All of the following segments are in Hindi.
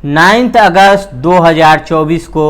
9 अगस्त 2024 को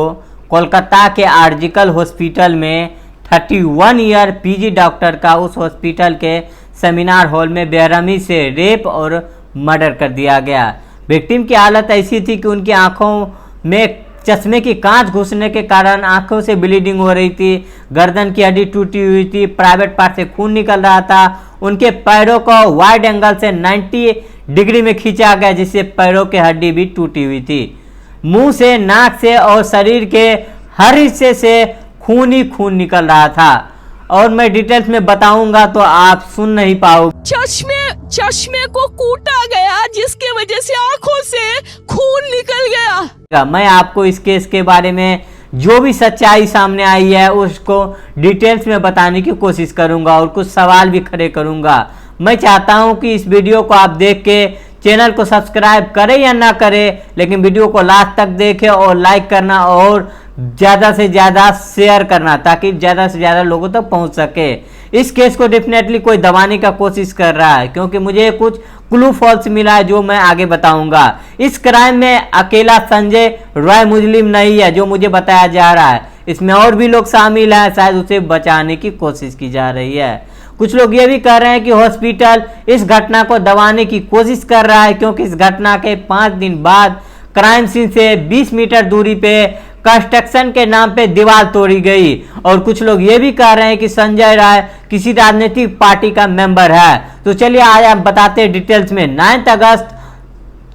कोलकाता के आर्जिकल हॉस्पिटल में 31 ईयर पीजी डॉक्टर का उस हॉस्पिटल के सेमिनार हॉल में बेरहमी से रेप और मर्डर कर दिया गया। विक्टिम की हालत ऐसी थी कि उनकी आंखों में चश्मे की कांच घुसने के कारण आंखों से ब्लीडिंग हो रही थी, गर्दन की हड्डी टूटी हुई थी, प्राइवेट पार्ट से खून निकल रहा था। उनके पैरों को वाइड एंगल से 90 डिग्री में खींचा गया, जिससे पैरों की हड्डी भी टूटी हुई थी। मुंह से, नाक से और शरीर के हर हिस्से से खून ही खून निकल रहा था। और मैं डिटेल्स में बताऊंगा तो आप सुन नहीं पाओगे। चश्मे को कूटा गया, जिसके वजह से आंखों से खून निकल गया। मैं आपको इस केस के बारे में जो भी सच्चाई सामने आई है उसको डिटेल्स में बताने की कोशिश करूंगा और कुछ सवाल भी खड़े करूंगा। मैं चाहता हूं कि इस वीडियो को आप देख के चैनल को सब्सक्राइब करें या ना करें, लेकिन वीडियो को लास्ट तक देखें और लाइक करना और ज़्यादा से ज़्यादा शेयर करना, ताकि ज़्यादा से ज़्यादा लोगों तक पहुंच सके। इस केस को डेफिनेटली कोई दबाने का कोशिश कर रहा है, क्योंकि मुझे कुछ क्लू फॉल्स मिला है जो मैं आगे बताऊंगा। इस क्राइम में अकेला संजय रॉय मुजरिम नहीं है जो मुझे बताया जा रहा है, इसमें और भी लोग शामिल हैं। शायद उसे बचाने की कोशिश की जा रही है। कुछ लोग ये भी कह रहे हैं कि हॉस्पिटल इस घटना को दबाने की कोशिश कर रहा है, क्योंकि इस घटना के 5 दिन बाद क्राइम सीन से 20 मीटर दूरी पे कंस्ट्रक्शन के नाम पे दीवार तोड़ी गई। और कुछ लोग ये भी कह रहे हैं कि संजय राय किसी राजनीतिक पार्टी का मेंबर है। तो चलिए आज आप बताते हैं डिटेल्स में। 9 अगस्त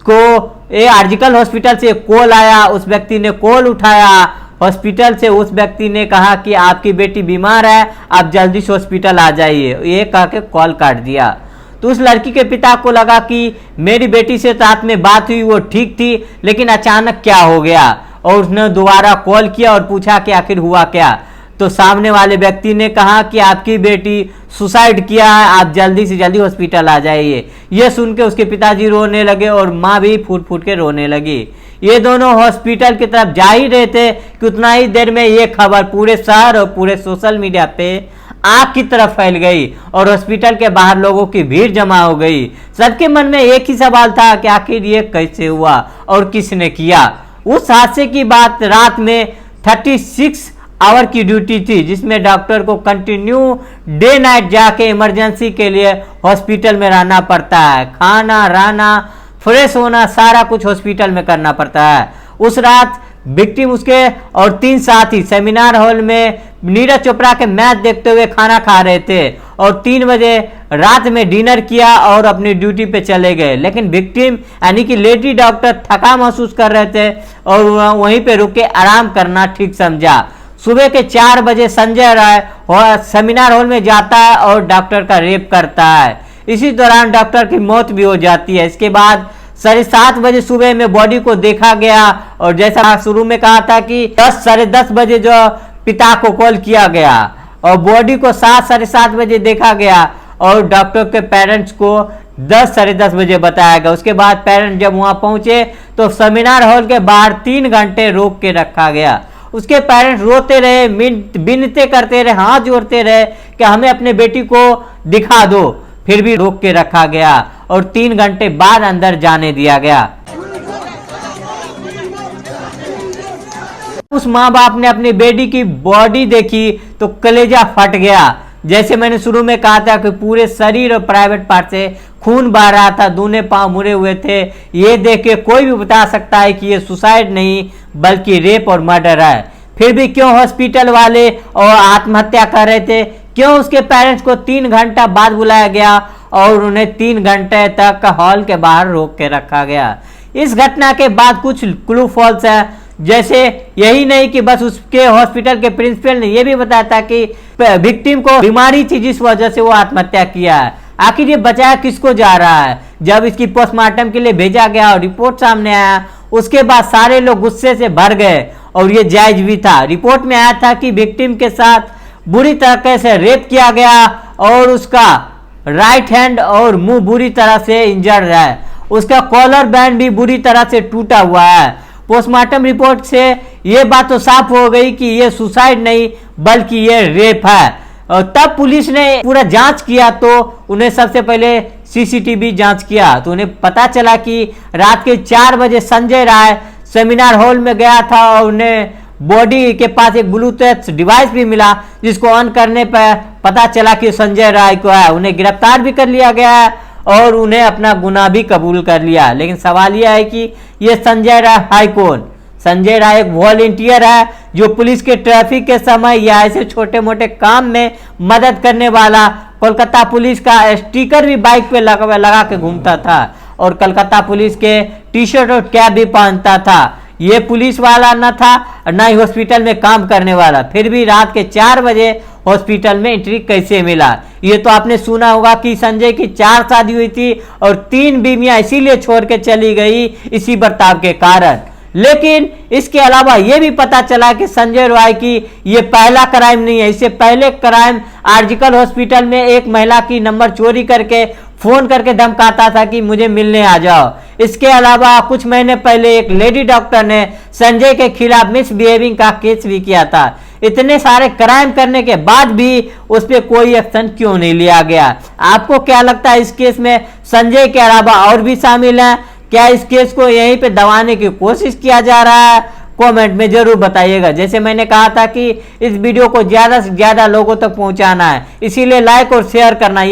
को ये आर्जिकल हॉस्पिटल से कॉल आया, उस व्यक्ति ने कॉल उठाया। हॉस्पिटल से उस व्यक्ति ने कहा कि आपकी बेटी बीमार है, आप जल्दी से हॉस्पिटल आ जाइए, ये कह के कॉल काट दिया। तो उस लड़की के पिता को लगा कि मेरी बेटी से रात में बात हुई, वो ठीक थी, लेकिन अचानक क्या हो गया। और उसने दोबारा कॉल किया और पूछा कि आखिर हुआ क्या। तो सामने वाले व्यक्ति ने कहा कि आपकी बेटी सुसाइड किया है, आप जल्दी से जल्दी हॉस्पिटल आ जाइए। यह सुन के उसके पिताजी रोने लगे और माँ भी फूट फूट के रोने लगी। ये दोनों हॉस्पिटल की तरफ जा ही रहे थे कि उतना ही देर में ये खबर पूरे शहर और पूरे सोशल मीडिया पे आग की तरफ फैल गई और हॉस्पिटल के बाहर लोगों की भीड़ जमा हो गई। सबके मन में एक ही सवाल था कि आखिर ये कैसे हुआ और किसने किया। उस हादसे की बात रात में 36 आवर की ड्यूटी थी, जिसमें डॉक्टर को कंटिन्यू डे नाइट जाके इमरजेंसी के लिए हॉस्पिटल में रहना पड़ता है। खाना, रहना, फ्रेश होना, सारा कुछ हॉस्पिटल में करना पड़ता है। उस रात विक्टिम उसके और 3 साथी सेमिनार हॉल में नीरज चोपड़ा के मैच देखते हुए खाना खा रहे थे और 3 बजे रात में डिनर किया और अपनी ड्यूटी पे चले गए। लेकिन विक्टिम यानी कि लेडी डॉक्टर थका महसूस कर रहे थे और वहीं पे रुक के आराम करना ठीक समझा। सुबह के 4 बजे संजय राय सेमिनार हॉल में जाता है और डॉक्टर का रेप करता है। इसी दौरान डॉक्टर की मौत भी हो जाती है। इसके बाद 7:30 बजे सुबह में बॉडी को देखा गया और जैसा शुरू में कहा था कि 10 साढ़े 10 बजे जो पिता को कॉल किया गया और बॉडी को 7 साढ़े 7 बजे देखा गया और डॉक्टर के पेरेंट्स को 10 साढ़े 10 बजे बताया गया। उसके बाद पेरेंट्स जब वहां पहुंचे तो सेमिनार हॉल के बाहर 3 घंटे रोक के रखा गया। उसके पेरेंट्स रोते रहे, विनती करते रहे, हाथ जोड़ते रहे कि हमें अपने बेटी को दिखा दो, फिर भी रोक के रखा गया और 3 घंटे बाद अंदर जाने दिया गया। उस माँ बाप ने अपनी बेटी की बॉडी देखी तो कलेजा फट गया। जैसे मैंने शुरू में कहा था कि पूरे शरीर और प्राइवेट पार्ट से खून बह रहा था, दोनों पांव मुड़े हुए थे। ये देख के कोई भी बता सकता है कि ये सुसाइड नहीं बल्कि रेप और मर्डर है। फिर भी क्यों हॉस्पिटल वाले और आत्महत्या कर रहे थे? क्यों उसके पेरेंट्स को 3 घंटा बाद बुलाया गया और उन्हें 3 घंटे तक हॉल के बाहर रोक के रखा गया? इस घटना के बाद कुछ क्लू फॉल्स है। जैसे यही नहीं कि बस उसके हॉस्पिटल के प्रिंसिपल ने यह भी बताया था कि विक्टिम को बीमारी थी जिस वजह से वो आत्महत्या किया है। आखिर ये बचाया किसको जा रहा है? जब इसकी पोस्टमार्टम के लिए भेजा गया और रिपोर्ट सामने आया, उसके बाद सारे लोग गुस्से से भर गए और ये जायज भी था। रिपोर्ट में आया था कि विक्टिम के साथ बुरी तरीके से रेप किया गया और उसका राइट हैंड और मुंह बुरी तरह से इंजर्ड है। उसका कॉलर बैंड भी बुरी तरह से टूटा हुआ है। पोस्टमार्टम रिपोर्ट से यह बात तो साफ हो गई कि यह सुसाइड नहीं बल्कि यह रेप है। और तब पुलिस ने पूरा जांच किया तो उन्हें सबसे पहले सीसीटीवी जांच किया तो उन्हें पता चला कि रात के 4 बजे संजय राय सेमिनार हॉल में गया था और उन्हें बॉडी के पास एक ब्लूटूथ डिवाइस भी मिला, जिसको ऑन करने पर पता चला कि संजय राय को है। उन्हें गिरफ्तार भी कर लिया गया है और उन्हें अपना गुनाह भी कबूल कर लिया। लेकिन सवाल यह है कि ये संजय राय कौन? संजय राय एक वॉलंटियर है जो पुलिस के ट्रैफिक के समय या ऐसे छोटे मोटे काम में मदद करने वाला। कोलकाता पुलिस का स्टिकर भी बाइक पे लगा के घूमता था और कोलकाता पुलिस के टी शर्ट और कैप भी पहनता था। ये पुलिस वाला न था और न ही हॉस्पिटल में काम करने वाला, फिर भी रात के 4 बजे हॉस्पिटल में एंट्री कैसे मिला? ये तो आपने सुना होगा कि संजय की 4 शादी हुई थी और 3 बीवियां इसीलिए छोड़ के चली गई इसी बर्ताव के कारण। लेकिन इसके अलावा यह भी पता चला कि संजय राय की यह पहला क्राइम नहीं है। इससे पहले क्राइम आर्जिकल हॉस्पिटल में एक महिला की नंबर चोरी करके फोन करके धमकाता था कि मुझे मिलने आ जाओ। इसके अलावा कुछ महीने पहले एक लेडी डॉक्टर ने संजय के खिलाफ मिसबिहेविंग का केस भी किया था। इतने सारे क्राइम करने के बाद भी उस पर कोई एक्शन क्यों नहीं लिया गया? आपको क्या लगता है इस केस में संजय के अलावा और भी शामिल हैं? क्या इस केस को यहीं पे दबाने की कोशिश किया जा रहा है? कमेंट में जरूर बताइएगा। जैसे मैंने कहा था कि इस वीडियो को ज्यादा से ज्यादा लोगों तक पहुंचाना है, इसीलिए लाइक और शेयर करना।